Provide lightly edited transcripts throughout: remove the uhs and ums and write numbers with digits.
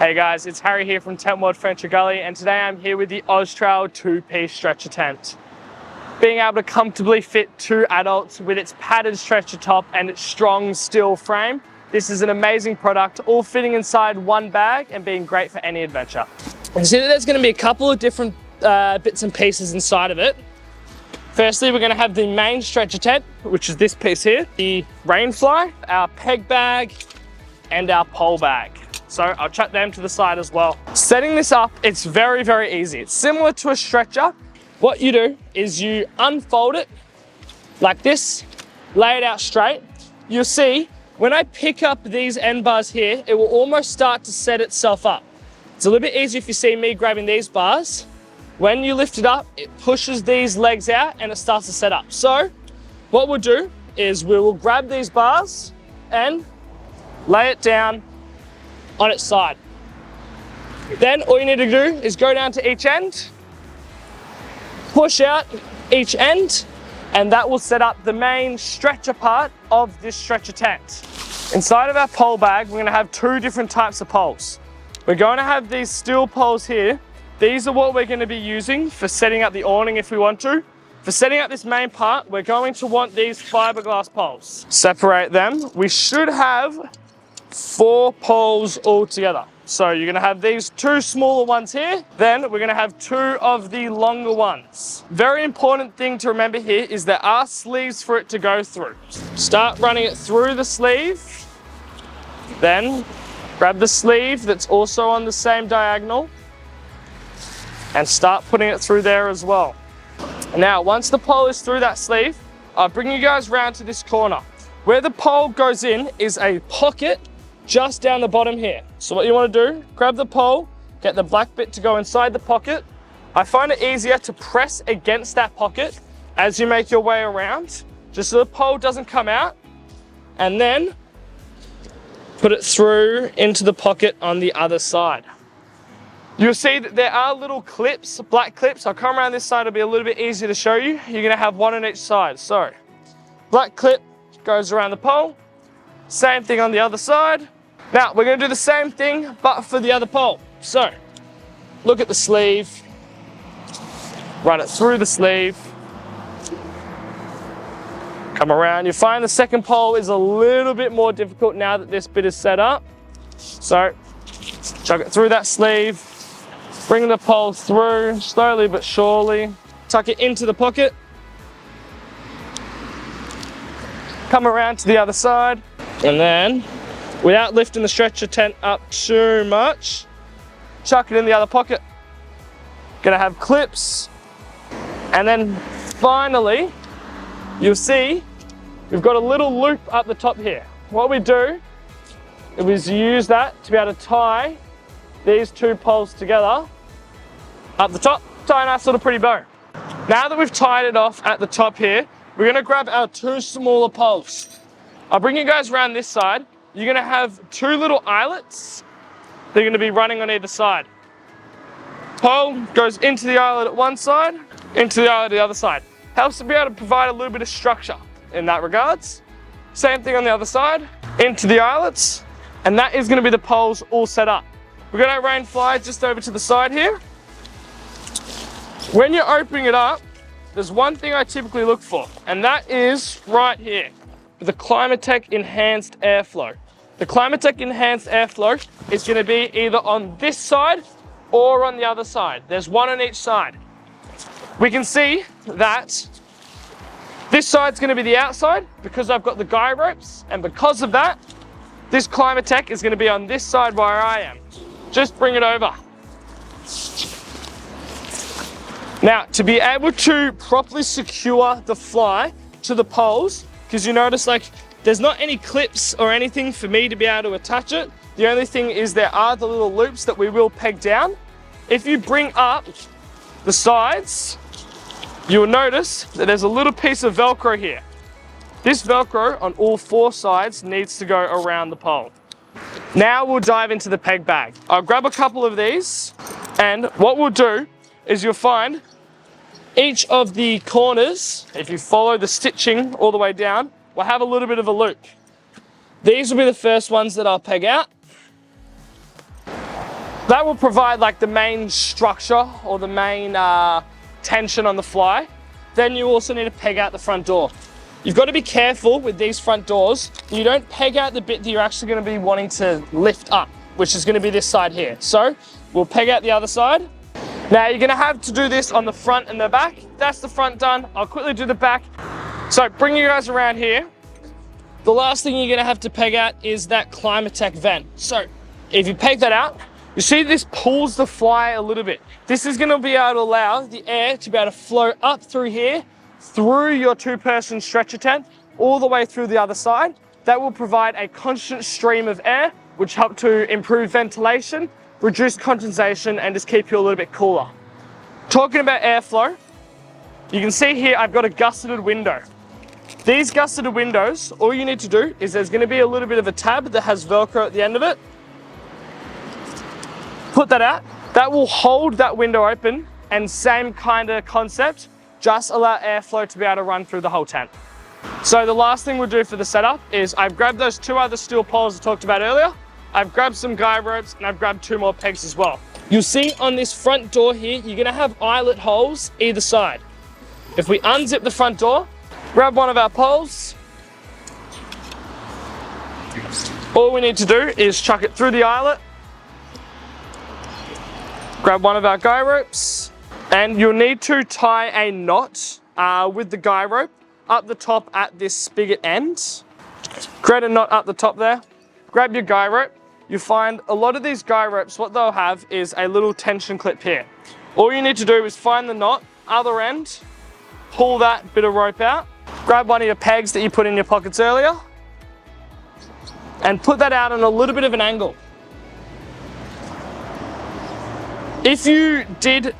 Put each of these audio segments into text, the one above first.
Hey guys, it's Harry here from Tentworld, Ferntree Gully, and today I'm here with the Oztrail 2-piece stretcher tent. Being able to comfortably fit 2 adults with its padded stretcher top and its strong steel frame, this is an amazing product, all fitting inside one bag and being great for any adventure. You can see that there's going to be a couple of different bits and pieces inside of it. Firstly, we're going to have the main stretcher tent, which is this piece here, the rainfly, our peg bag, and our pole bag. So I'll chuck them to the side as well. Setting this up, it's very, very easy. It's similar to a stretcher. What you do is you unfold it like this, lay it out straight. You'll see when I pick up these end bars here, it will almost start to set itself up. It's a little bit easier if you see me grabbing these bars. When you lift it up, it pushes these legs out and it starts to set up. So what we'll do is we will grab these bars and lay it down on its side. Then all you need to do is go down to each end, push out each end, and that will set up the main stretcher part of this stretcher tent. Inside of our pole bag, we're going to have 2 different types of poles. We're going to have these steel poles here. These are what we're going to be using for setting up the awning if we want to. For setting up this main part, we're going to want these fiberglass poles. Separate them. We should have 4 poles all together. So you're going to have these 2 smaller ones here, then we're going to have 2 of the longer ones. Very important thing to remember here is there are sleeves for it to go through. Start running it through the sleeve, then grab the sleeve that's also on the same diagonal and start putting it through there as well. Now once the pole is through that sleeve, I'll bring you guys round to this corner. Where the pole goes in is a pocket just down the bottom here. So what you want to do, grab the pole, get the black bit to go inside the pocket. I find it easier to press against that pocket as you make your way around, just so the pole doesn't come out, and then put it through into the pocket on the other side. You'll see that there are little clips, black clips. I'll come around this side, it'll be a little bit easier to show you. You're going to have 1 on each side. So, black clip goes around the pole, same thing on the other side. Now, we're going to do the same thing, but for the other pole. So, look at the sleeve, run it through the sleeve, come around. You find the second pole is a little bit more difficult now that this bit is set up. So, chuck it through that sleeve, bring the pole through, slowly but surely, tuck it into the pocket, come around to the other side, and then, without lifting the stretcher tent up too much, chuck it in the other pocket. Gonna have clips, and then finally, you'll see we've got a little loop up the top here. What we do is use that to be able to tie these 2 poles together up the top, tie a nice little pretty bow. Now that we've tied it off at the top here, we're gonna grab our 2 smaller poles. I'll bring you guys around this side. You're going to have 2 little eyelets. They're going to be running on either side. Pole goes into the eyelet at one side, into the eyelet at the other side. Helps to be able to provide a little bit of structure in that regards. Same thing on the other side, into the eyelets, and that is going to be the poles all set up. We're going to rain fly just over to the side here. When you're opening it up, there's one thing I typically look for, and that is right here. The Climatech Enhanced Airflow. The Climatech Enhanced Airflow is going to be either on this side or on the other side. There's 1 on each side. We can see that this side's going to be the outside because I've got the guy ropes, and because of that, this Climatech is going to be on this side where I am. Just bring it over. Now, to be able to properly secure the fly to the poles, because you notice there's not any clips or anything for me to be able to attach it. The only thing is there are the little loops that we will peg down. If you bring up the sides, you'll notice that there's a little piece of Velcro here. This Velcro on all 4 sides needs to go around the pole. Now we'll dive into the peg bag. I'll grab a couple of these, and what we'll do is you'll find each of the corners, if you follow the stitching all the way down, will have a little bit of a loop. These will be the first ones that I'll peg out. That will provide like the main structure or the main tension on the fly. Then you also need to peg out the front door. You've got to be careful with these front doors. You don't peg out the bit that you're actually going to be wanting to lift up, which is going to be this side here. So we'll peg out the other side. Now you're going to have to do this on the front and the back. That's the front done. I'll quickly do the back. So bring you guys around here. The last thing you're going to have to peg out is that Climatech vent. So if you peg that out, you see this pulls the fly a little bit. This is going to be able to allow the air to be able to flow up through here, through your two-person stretcher tent, all the way through the other side. That will provide a constant stream of air, which help to improve ventilation, reduce condensation, and just keep you a little bit cooler. Talking about airflow, you can see here I've got a gusseted window. These gusseted windows, all you need to do is there's going to be a little bit of a tab that has Velcro at the end of it. Put that out. That will hold that window open, and same kind of concept, just allow airflow to be able to run through the whole tent. So the last thing we'll do for the setup is I've grabbed those 2 other steel poles I talked about earlier. I've grabbed some guy ropes and I've grabbed 2 more pegs as well. You'll see on this front door here, you're gonna have eyelet holes either side. If we unzip the front door, grab one of our poles. All we need to do is chuck it through the eyelet. Grab one of our guy ropes, and you'll need to tie a knot with the guy rope up the top at this spigot end. Create a knot up the top there. Grab your guy rope. You find a lot of these guy ropes, what they'll have is a little tension clip here. All you need to do is find the knot, other end, pull that bit of rope out, grab one of your pegs that you put in your pockets earlier, and put that out on a little bit of an angle. If you did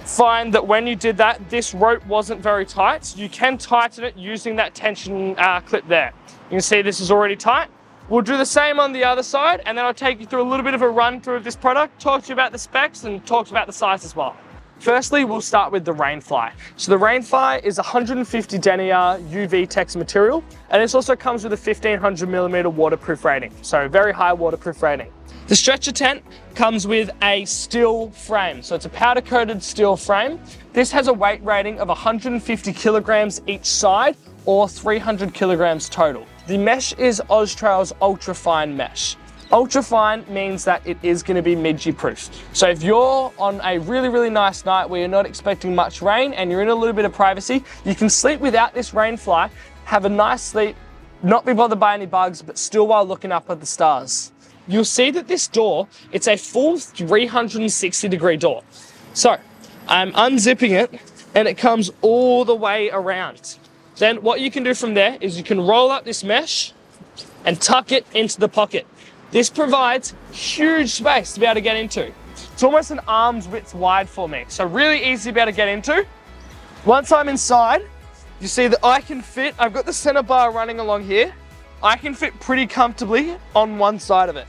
find that when you did that, this rope wasn't very tight, you can tighten it using that tension clip there. You can see this is already tight. We'll do the same on the other side, and then I'll take you through a little bit of a run through of this product, talk to you about the specs, and talk about the size as well. Firstly, we'll start with the Rainfly. So the Rainfly is 150 denier UV text material, and this also comes with a 1500mm waterproof rating, so very high waterproof rating. The stretcher tent comes with a steel frame, so it's a powder coated steel frame. This has a weight rating of 150 kilograms each side, or 300 kilograms total. The mesh is Oztrail's ultra fine mesh. Ultra fine means that it is going to be midgie proof. So if you're on a really, really nice night where you're not expecting much rain and you're in a little bit of privacy, you can sleep without this Rainfly, have a nice sleep, not be bothered by any bugs, but still while looking up at the stars. You'll see that this door, it's a full 360-degree door. So I'm unzipping it and it comes all the way around. Then what you can do from there is you can roll up this mesh and tuck it into the pocket. This provides huge space to be able to get into. It's almost an arm's width wide for me, so really easy to be able to get into. Once I'm inside, you see that I can fit, I've got the center bar running along here. I can fit pretty comfortably on one side of it.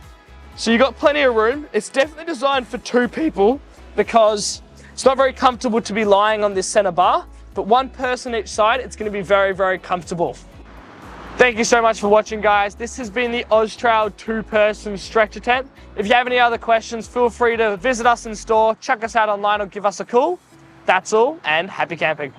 So you've got plenty of room. It's definitely designed for 2 people because it's not very comfortable to be lying on this center bar, but 1 person each side, it's going to be very, very comfortable. Thank you so much for watching, guys. This has been the Oztrail 2-person stretcher tent. If you have any other questions, feel free to visit us in store, check us out online, or give us a call. That's all, and happy camping.